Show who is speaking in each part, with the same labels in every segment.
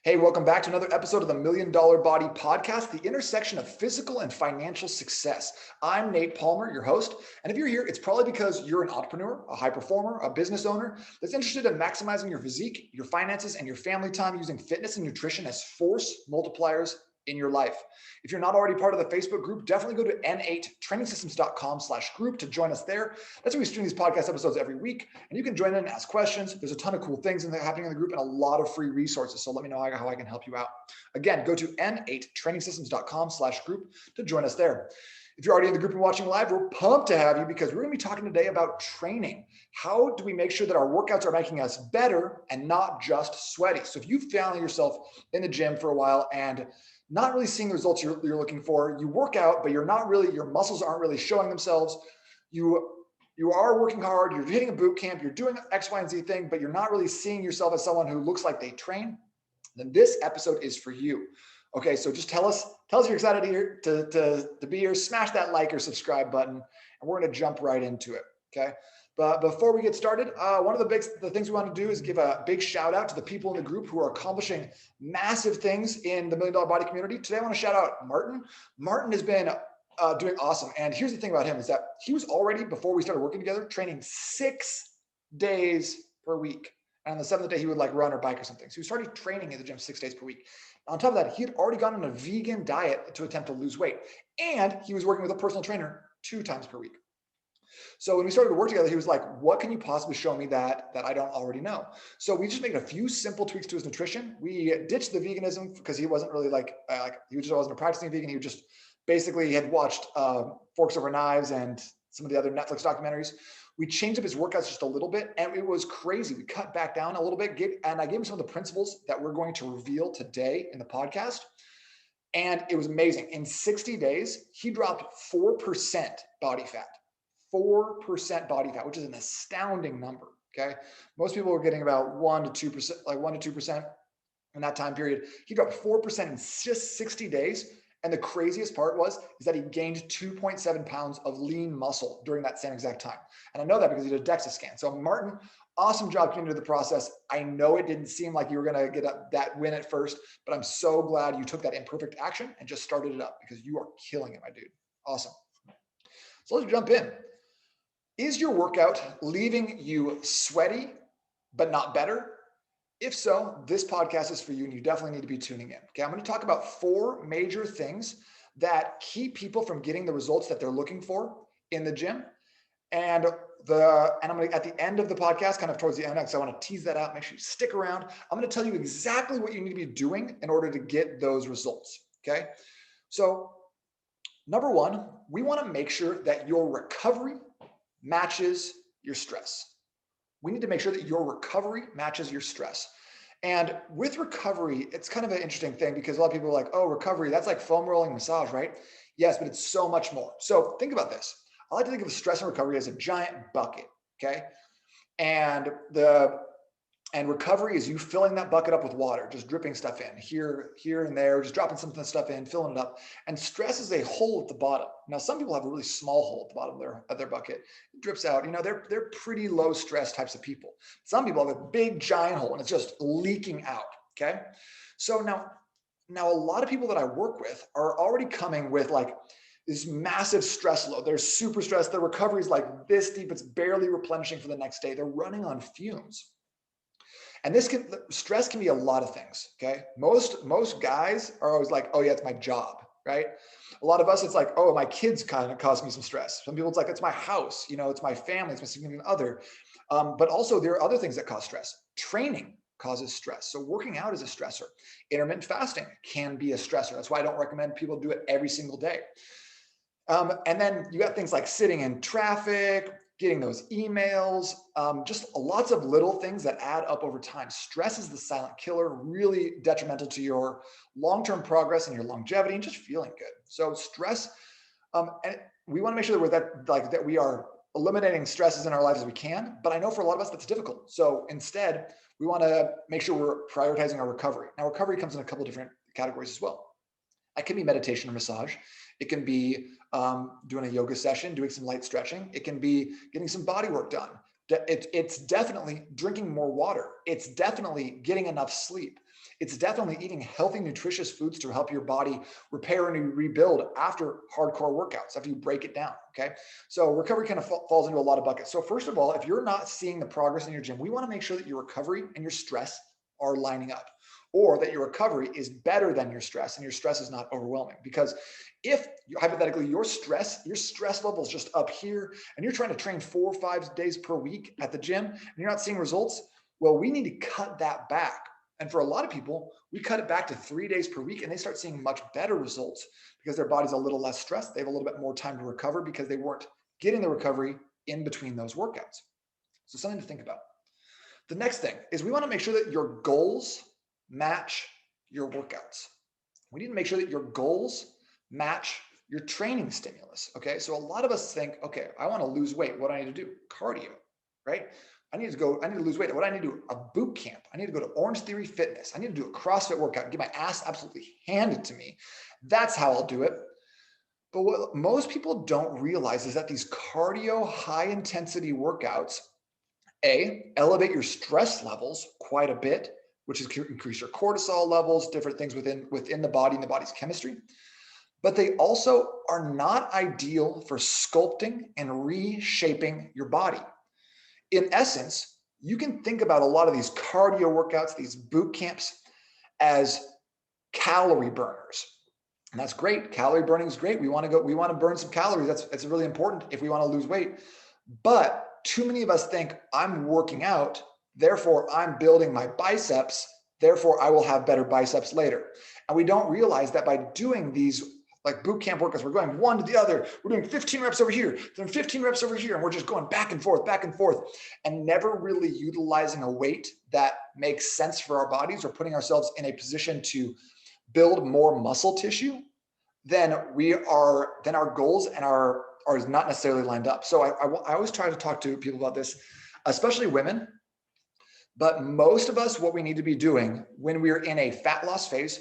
Speaker 1: Hey, welcome back to another episode of the Million Dollar Body Podcast, the intersection of physical and financial success. I'm Nate Palmer, your host. And if you're here, it's probably because you're an entrepreneur, a high performer, a business owner that's interested in maximizing your physique, your finances, and your family time using fitness and nutrition as force multipliers in your life. If you're not already part of the Facebook group, definitely go to n8trainingsystems.com/group to join us there. That's where we stream these podcast episodes every week, and you can join in and ask questions. There's a ton of cool things happening in the group and a lot of free resources. So let me know how I can help you out. Again, go to n8trainingsystems.com/group to join us there. If you're already in the group and watching live, we're pumped to have you because we're going to be talking today about training. How do we make sure that our workouts are making us better and not just sweaty? So if you found yourself in the gym for a while and not really seeing the results you're looking for, you work out, but your muscles aren't really showing themselves. You are working hard, you're hitting a boot camp, you're doing X, Y, and Z thing, but you're not really seeing yourself as someone who looks like they train, then this episode is for you. Okay, so just tell us you're excited to be here, smash that like or subscribe button, and we're gonna jump right into it, okay? But before we get started, one of the things we want to do is give a big shout out to the people in the group who are accomplishing massive things in the Million Dollar Body community. Today, I want to shout out Martin. Martin has been doing awesome. And here's the thing about him is that he was already, before we started working together, training 6 days per week. And on the 7th day, he would like run or bike or something. So he started training in the gym 6 days per week. On top of that, he had already gone on a vegan diet to attempt to lose weight. And he was working with a personal trainer 2 times per week. So when we started to work together, he was like, what can you possibly show me that I don't already know? So we just made a few simple tweaks to his nutrition. We ditched the veganism because he wasn't really he just wasn't a practicing vegan. He just basically had watched Forks Over Knives and some of the other Netflix documentaries. We changed up his workouts just a little bit, and it was crazy. We cut back down a little bit, and I gave him some of the principles that we're going to reveal today in the podcast. And it was amazing. In 60 days, he dropped 4% body fat. 4% body fat, which is an astounding number. Okay. Most people are getting about 1 to 2%, like 1 to 2% in that time period. He dropped 4% in just 60 days. And the craziest part is that he gained 2.7 pounds of lean muscle during that same exact time. And I know that because he did a DEXA scan. So Martin, awesome job coming into the process. I know it didn't seem like you were going to get that win at first, but I'm so glad you took that imperfect action and just started it up because you are killing it, my dude. Awesome. So let's jump in. Is your workout leaving you sweaty, but not better? If so, this podcast is for you and you definitely need to be tuning in. Okay, I'm going to talk about 4 major things that keep people from getting the results that they're looking for in the gym. And I'm going to, at the end of the podcast, kind of towards the end, because I want to tease that out, make sure you stick around. I'm going to tell you exactly what you need to be doing in order to get those results. Okay, so number 1, we want to make sure that your recovery matches your stress. We need to make sure that your recovery matches your stress. And with recovery, it's kind of an interesting thing because a lot of people are like, oh, recovery, that's like foam rolling massage, right? Yes, but it's so much more. So think about this. I like to think of stress and recovery as a giant bucket, okay? And recovery is you filling that bucket up with water, just dripping stuff in here and there, just dropping some stuff in, filling it up. And stress is a hole at the bottom. Now, some people have a really small hole at the bottom of their bucket. It drips out. They're pretty low stress types of people. Some people have a big giant hole and it's just leaking out. Okay. So now a lot of people that I work with are already coming with like this massive stress load. They're super stressed. Their recovery is like this deep. It's barely replenishing for the next day. They're running on fumes. And stress can be a lot of things. Okay. Most guys are always like, oh yeah, it's my job, right? A lot of us, it's like, oh, my kids kind of cause me some stress. Some people, it's like, it's my house, it's my family, it's my significant other. But also there are other things that cause stress. Training causes stress. So working out is a stressor. Intermittent fasting can be a stressor. That's why I don't recommend people do it every single day. And then you got things like sitting in traffic, getting those emails, just lots of little things that add up over time. Stress is the silent killer, really detrimental to your long-term progress and your longevity and just feeling good. So stress, and we want to make sure that we are eliminating stresses in our lives as we can. But I know for a lot of us that's difficult. So instead, we want to make sure we're prioritizing our recovery. Now, recovery comes in a couple of different categories as well. It can be meditation or massage. It can be doing a yoga session, doing some light stretching. It can be getting some body work done, It's definitely drinking more water. It's definitely getting enough sleep. It's definitely eating healthy, nutritious foods to help your body repair and rebuild after hardcore workouts, after you break it down, okay? So recovery kind of falls into a lot of buckets. So first of all, if you're not seeing the progress in your gym, we want to make sure that your recovery and your stress are lining up, or that your recovery is better than your stress and your stress is not overwhelming. Because if hypothetically your stress level is just up here and you're trying to train 4 or 5 days per week at the gym and you're not seeing results, well, we need to cut that back. And for a lot of people, we cut it back to 3 days per week and they start seeing much better results because their body's a little less stressed. They have a little bit more time to recover because they weren't getting the recovery in between those workouts. So something to think about. The next thing is we want to make sure that your goals match your workouts. We need to make sure that your goals match your training stimulus. Okay. So a lot of us think, okay, I want to lose weight. What do I need to do? Cardio, right? I need to lose weight. What do I need to do? A boot camp. I need to go to Orange Theory Fitness. I need to do a CrossFit workout and get my ass absolutely handed to me. That's how I'll do it. But what most people don't realize is that these cardio high intensity workouts, elevate your stress levels quite a bit, which is increase your cortisol levels, different things within the body and the body's chemistry. But they also are not ideal for sculpting and reshaping your body. In essence, you can think about a lot of these cardio workouts, these boot camps, as calorie burners. And that's great. Calorie burning is great. We want to burn some calories. That's really important if we want to lose weight. But too many of us think I'm working out, therefore I'm building my biceps, therefore I will have better biceps later. And we don't realize that by doing these like boot camp workouts, we're going one to the other. We're doing 15 reps over here, then 15 reps over here, and we're just going back and forth, and never really utilizing a weight that makes sense for our bodies or putting ourselves in a position to build more muscle tissue. Then our goals and are not necessarily lined up. So I always try to talk to people about this, especially women. But most of us, what we need to be doing when we're in a fat loss phase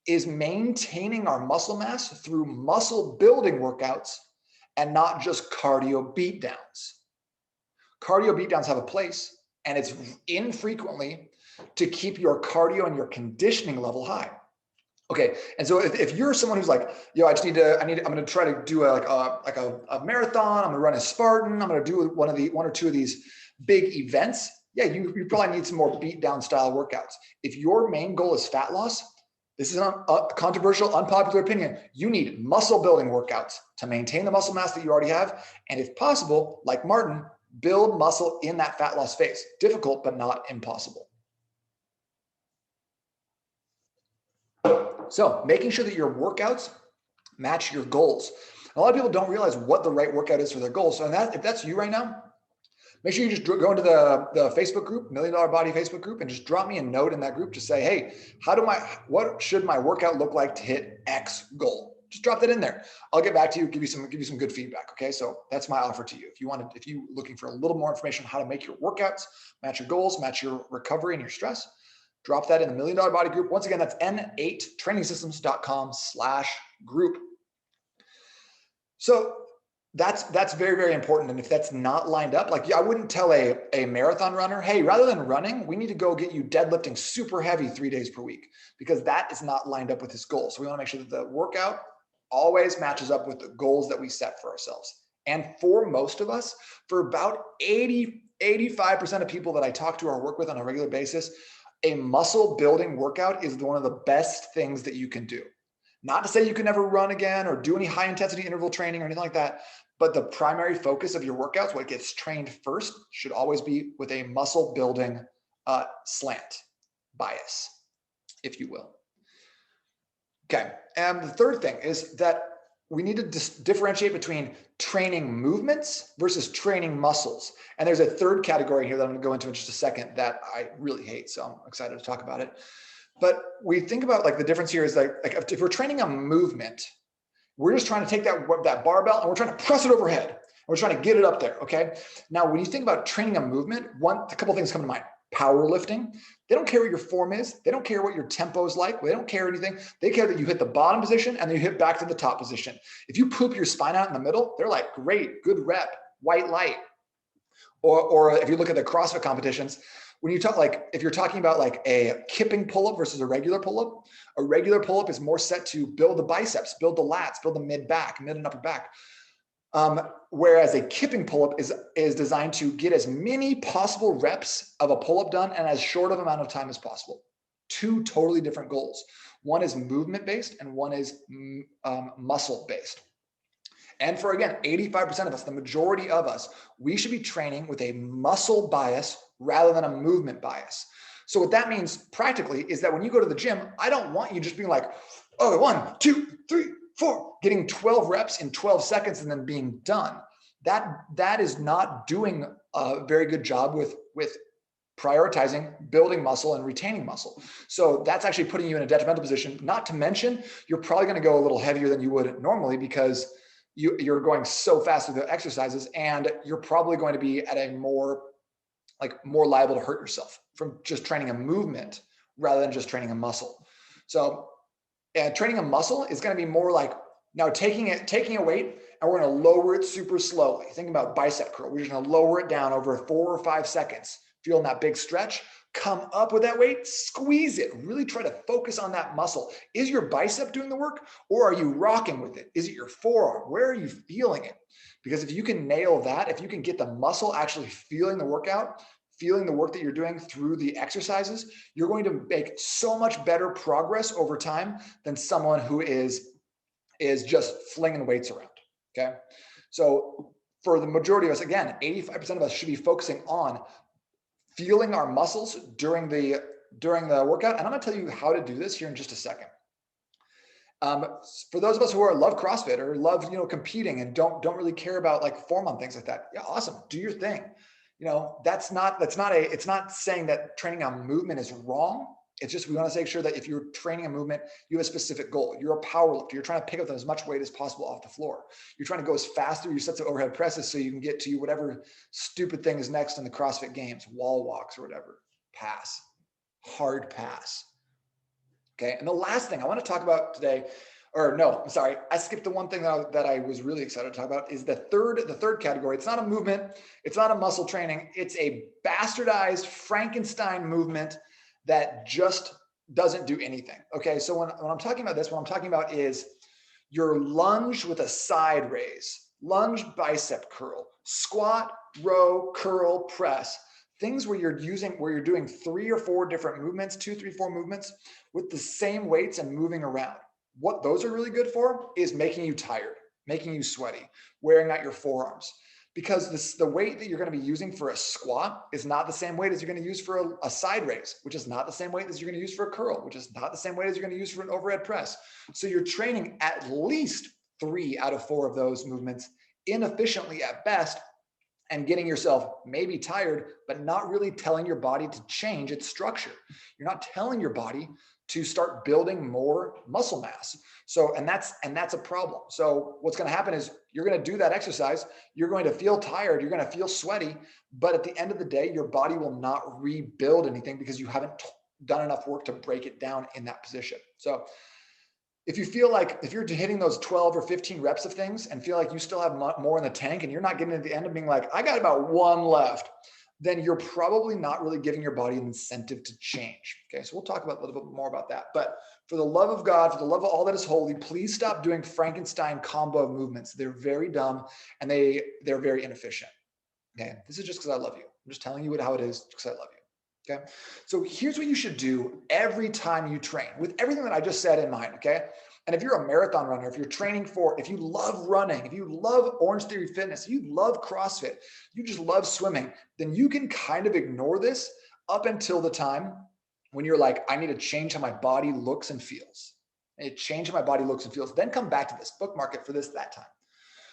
Speaker 1: is maintaining our muscle mass through muscle building workouts and not just cardio beatdowns. Cardio beatdowns have a place, and it's infrequently to keep your cardio and your conditioning level high. Okay, and so if you're someone who's like, yo, I'm going to try to do a marathon. I'm going to run a Spartan. I'm going to do one or two of these big events. Yeah, you probably need some more beat down style workouts. If your main goal is fat loss, this is a controversial, unpopular opinion. You need muscle building workouts to maintain the muscle mass that you already have. And if possible, like Martin, build muscle in that fat loss phase. Difficult, but not impossible. So making sure that your workouts match your goals. A lot of people don't realize what the right workout is for their goals. So if that's you right now, make sure you just go into the Facebook group, $1 Million Body Facebook group, and just drop me a note in that group to say, hey, what should my workout look like to hit X goal? Just drop that in there. I'll get back to you, give you some good feedback. Okay. So that's my offer to you. If you're looking for a little more information on how to make your workouts, match your goals, match your recovery and your stress, drop that in the $1 Million Body group. Once again, that's n8trainingsystems.com/group. So that's very, very important. And if that's not lined up, like I wouldn't tell a marathon runner, hey, rather than running, we need to go get you deadlifting super heavy 3 days per week, because that is not lined up with his goals. So we want to make sure that the workout always matches up with the goals that we set for ourselves. And for most of us, for about 85% of people that I talk to or work with on a regular basis, a muscle building workout is one of the best things that you can do. Not to say you can never run again or do any high intensity interval training or anything like that, but the primary focus of your workouts, what gets trained first, should always be with a muscle building slant bias, if you will. Okay, and the third thing is that we need to differentiate between training movements versus training muscles. And there's a third category here that I'm going to go into in just a second that I really hate, so I'm excited to talk about it. But we think about like the difference here is like if we're training a movement, we're just trying to take that barbell and we're trying to press it overhead. And we're trying to get it up there, okay? Now, when you think about training a movement, a couple things come to mind. Powerlifting, they don't care what your form is. They don't care what your tempo is like. They don't care anything. They care that you hit the bottom position and then you hit back to the top position. If you poop your spine out in the middle, they're like, great, good rep, white light. Or if you look at the CrossFit competitions, when you talk, like, if you're talking about like a kipping pull-up versus a regular pull-up is more set to build the biceps, build the lats, build the mid and upper back. Whereas a kipping pull-up is designed to get as many possible reps of a pull-up done in as short of amount of time as possible. Two totally different goals. One is movement-based and one is muscle-based. And for, again, 85% of us, the majority of us, we should be training with a muscle bias rather than a movement bias. So what that means practically is that when you go to the gym, I don't want you just being like, oh, 1, 2, 3, 4, getting 12 reps in 12 seconds and then being done. That is not doing a very good job with prioritizing building muscle and retaining muscle. So that's actually putting you in a detrimental position. Not to mention, you're probably going to go a little heavier than you would normally because you're going so fast with the exercises, and you're probably going to be at a more liable to hurt yourself from just training a movement rather than just training a muscle. So training a muscle is going to be more like now taking a weight and we're going to lower it super slowly. Think about bicep curl. We're just going to lower it down over 4 or 5 seconds. Feeling that big stretch, come up with that weight, squeeze it, really try to focus on that muscle. Is your bicep doing the work, or are you rocking with it? Is it your forearm? Where are you feeling it? Because if you can nail that, if you can get the muscle actually feeling the workout, feeling the work that you're doing through the exercises, you're going to make so much better progress over time than someone who is just flinging weights around, okay? So for the majority of us, again, 85% of us should be focusing on feeling our muscles during the workout. And I'm going to tell you how to do this here in just a second. For those of us who love CrossFit or love, competing and don't really care about like form on things like that. Yeah, awesome. Do your thing. It's not saying that training on movement is wrong. It's just, we want to make sure that if you're training a movement, you have a specific goal. You're a power lifter. You're trying to pick up as much weight as possible off the floor. You're trying to go as fast through your sets of overhead presses so you can get to whatever stupid thing is next in the CrossFit games, wall walks or whatever, pass, hard pass. Okay. And the last thing I want to talk about today, or no, I'm sorry, I skipped the one thing that I was really excited to talk about is the third category. It's not a movement. It's not a muscle training. It's a bastardized Frankenstein movement that just doesn't do anything. Okay. So when I'm talking about this, what I'm talking about is your lunge with a side raise, lunge bicep curl, squat, row, curl, press, things where you're doing 3 or 4 different movements, 2, 3, 4 movements with the same weights and moving around. What those are really good for is making you tired, making you sweaty, wearing out your forearms. Because the weight that you're going to be using for a squat is not the same weight as you're going to use for a side raise, which is not the same weight as you're going to use for a curl, which is not the same weight as you're going to use for an overhead press. So you're training at least 3 out of 4 of those movements inefficiently at best, and getting yourself maybe tired, but not really telling your body to change its structure. You're not telling your body to start building more muscle mass. So, and that's a problem. So what's going to happen is you're going to do that exercise. You're going to feel tired. You're going to feel sweaty, but at the end of the day, your body will not rebuild anything because you haven't done enough work to break it down in that position. So if you feel like, if you're hitting those 12 or 15 reps of things and feel like you still have more in the tank and you're not getting to the end of being like, I got about 1 left, then you're probably not really giving your body an incentive to change. Okay, so we'll talk about a little bit more about that. But for the love of God, for the love of all that is holy, please stop doing Frankenstein combo of movements. They're very dumb and they're very inefficient. Okay, this is just because I love you. I'm just telling you how it is because I love you. Okay, so here's what you should do every time you train with everything that I just said in mind. Okay, and if you're a marathon runner, if you're training if you love running, if you love Orange Theory Fitness, if you love CrossFit, you just love swimming, then you can kind of ignore this up until the time when you're like, I need to change how my body looks and feels. Change how my body looks and feels. Then come back to this, bookmark it for that time.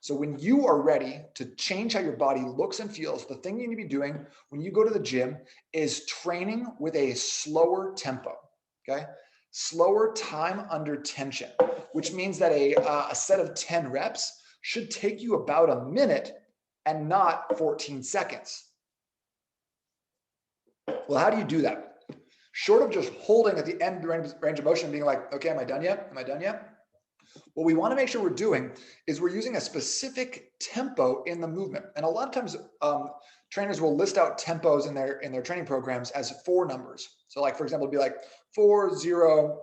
Speaker 1: So when you are ready to change how your body looks and feels, the thing you need to be doing when you go to the gym is training with a slower tempo, okay? Slower time under tension, which means that a set of 10 reps should take you about a minute and not 14 seconds. Well, how do you do that? Short of just holding at the end range of motion and being like, okay, am I done yet? Am I done yet? What we want to make sure we're doing is we're using a specific tempo in the movement. And a lot of times trainers will list out tempos in their training programs as 4 numbers. So like, for example, it'd be like 4, 0,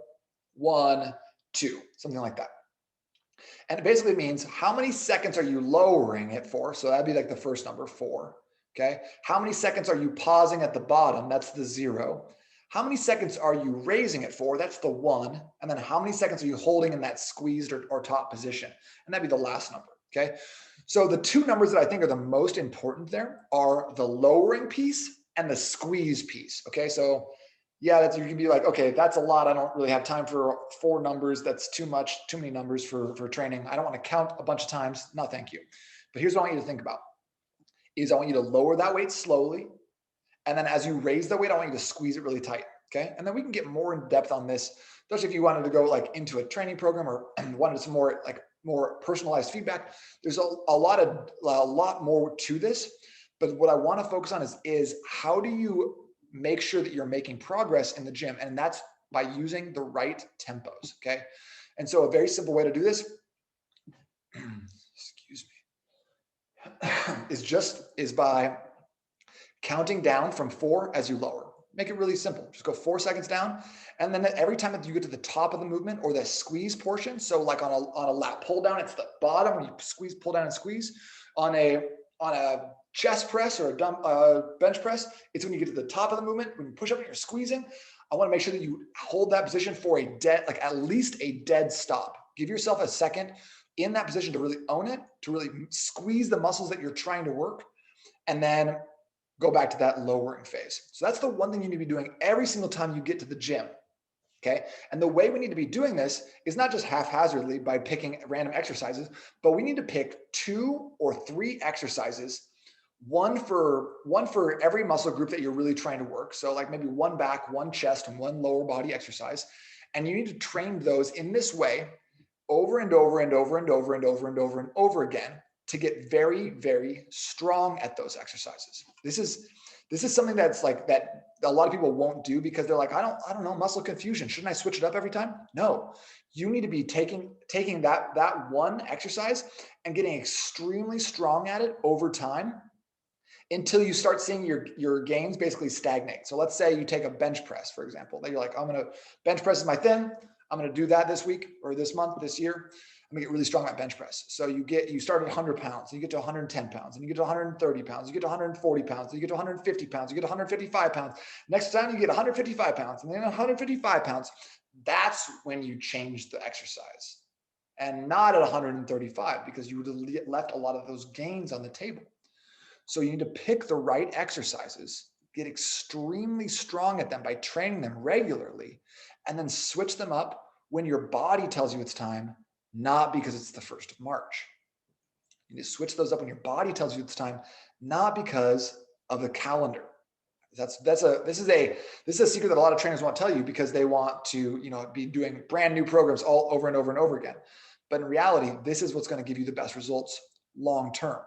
Speaker 1: 1, 2, something like that. And it basically means how many seconds are you lowering it for? So that'd be like the first number, 4. Okay. How many seconds are you pausing at the bottom? That's the 0. How many seconds are you raising it for? That's the 1. And then how many seconds are you holding in that squeezed or top position? And that'd be the last number. Okay. So the 2 numbers that I think are the most important there are the lowering piece and the squeeze piece. Okay. So yeah, you can be like, okay, that's a lot. I don't really have time for 4 numbers. That's too much, too many numbers for training. I don't want to count a bunch of times. No, thank you. But here's what I want you to think about is I want you to lower that weight slowly. And then as you raise the weight, I want you to squeeze it really tight. Okay. And then we can get more in depth on this, especially if you wanted to go like into a training program or wanted some more personalized feedback. There's a lot more to this. But what I want to focus on is how do you make sure that you're making progress in the gym? And that's by using the right tempos. Okay. And so a very simple way to do this, excuse me, is by counting down from 4 as you lower. Make it really simple. Just go 4 seconds down. And then every time that you get to the top of the movement or the squeeze portion, so like on a lat pull down, it's the bottom when you squeeze, pull down and squeeze. On a chest press or a bench press, it's when you get to the top of the movement, when you push up and you're squeezing. I want to make sure that you hold that position for at least a dead stop. Give yourself a second in that position to really own it, to really squeeze the muscles that you're trying to work, and then go back to that lowering phase. So that's the one thing you need to be doing every single time you get to the gym. Okay. And the way we need to be doing this is not just haphazardly by picking random exercises, but we need to pick 2 or 3 exercises, one for every muscle group that you're really trying to work. So like maybe 1 back, 1 chest, and 1 lower body exercise. And you need to train those in this way over and over and over and over and over and over and over again to get very, very strong at those exercises. This is something that's like that a lot of people won't do because they're like, I don't know, muscle confusion. Shouldn't I switch it up every time? No, you need to be taking that one exercise and getting extremely strong at it over time until you start seeing your gains basically stagnate. So let's say you take a bench press, for example, that you're like, I'm going to bench press is my thing. I'm going to do that this week or this month, this year. I'm gonna get really strong at bench press. So you start at 100 pounds, and you get to 110 pounds, and you get to 130 pounds, you get to 140 pounds, you get to 150 pounds, you get to 155 pounds. Next time you get 155 pounds, and then 155 pounds. That's when you change the exercise, and not at 135 because you would have left a lot of those gains on the table. So you need to pick the right exercises, get extremely strong at them by training them regularly, and then switch them up when your body tells you it's time. Not because it's the 1st of March. You need to switch those up when your body tells you it's time, not because of the calendar. This is a secret that a lot of trainers won't tell you because they want to, be doing brand new programs all over and over and over again. But in reality, this is what's going to give you the best results long term.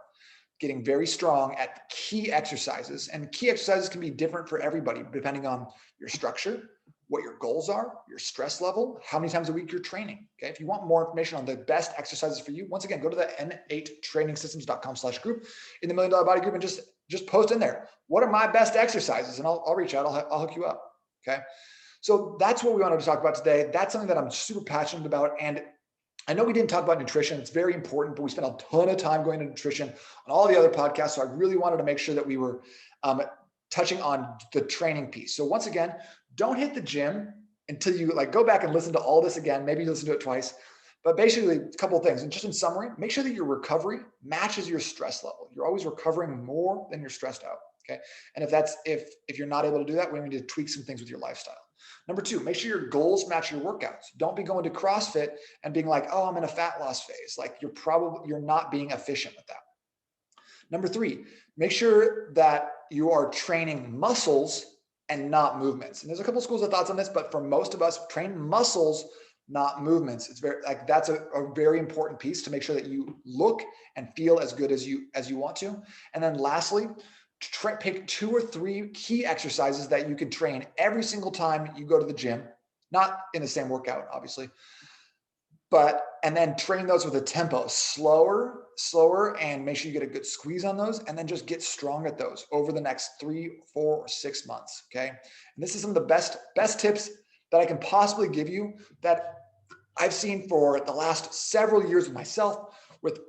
Speaker 1: Getting very strong at key exercises, and key exercises can be different for everybody depending on your structure, what your goals are, your stress level, how many times a week you're training. Okay. If you want more information on the best exercises for you, once again, go to the n8trainingsystems.com/group in the $1 Million Body group and just post in there. What are my best exercises? And I'll reach out. I'll hook you up. Okay. So that's what we wanted to talk about today. That's something that I'm super passionate about. And I know we didn't talk about nutrition. It's very important, but we spent a ton of time going into nutrition on all the other podcasts. So I really wanted to make sure that we were touching on the training piece. So once again, don't hit the gym until you go back and listen to all this again. Maybe you listen to it twice, but basically a couple of things. And just in summary, make sure that your recovery matches your stress level. You're always recovering more than you're stressed out. Okay. And if you're not able to do that, we need to tweak some things with your lifestyle. Number 2, make sure your goals match your workouts. Don't be going to CrossFit and being like, oh, I'm in a fat loss phase. Like you're not being efficient with that. Number 3, make sure that you are training muscles and not movements. And there's a couple of schools of thoughts on this, but for most of us, train muscles, not movements. It's that's a very important piece to make sure that you look and feel as good as you want to. And then lastly, pick 2 or 3 key exercises that you can train every single time you go to the gym, not in the same workout, obviously, and then train those with a tempo, slower, and make sure you get a good squeeze on those, and then just get strong at those over the next 3, 4, or 6 months. Okay. And this is some of the best tips that I can possibly give you that I've seen for the last several years with myself, with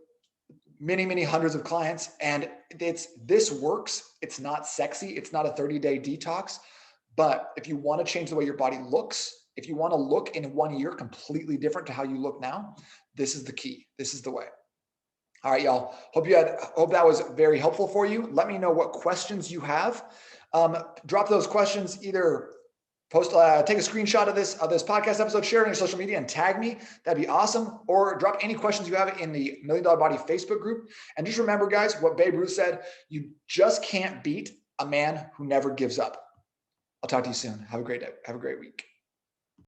Speaker 1: many hundreds of clients. And this works. It's not sexy. It's not a 30-day detox. But if you want to change the way your body looks, if you want to look in 1 year completely different to how you look now, this is the key. This is the way. All right, y'all. Hope that was very helpful for you. Let me know what questions you have. Drop those questions, either take a screenshot of this podcast episode, share it on your social media, and tag me. That'd be awesome. Or drop any questions you have in the $1 Million Body Facebook group. And just remember, guys, what Babe Ruth said: you just can't beat a man who never gives up. I'll talk to you soon. Have a great day. Have a great week.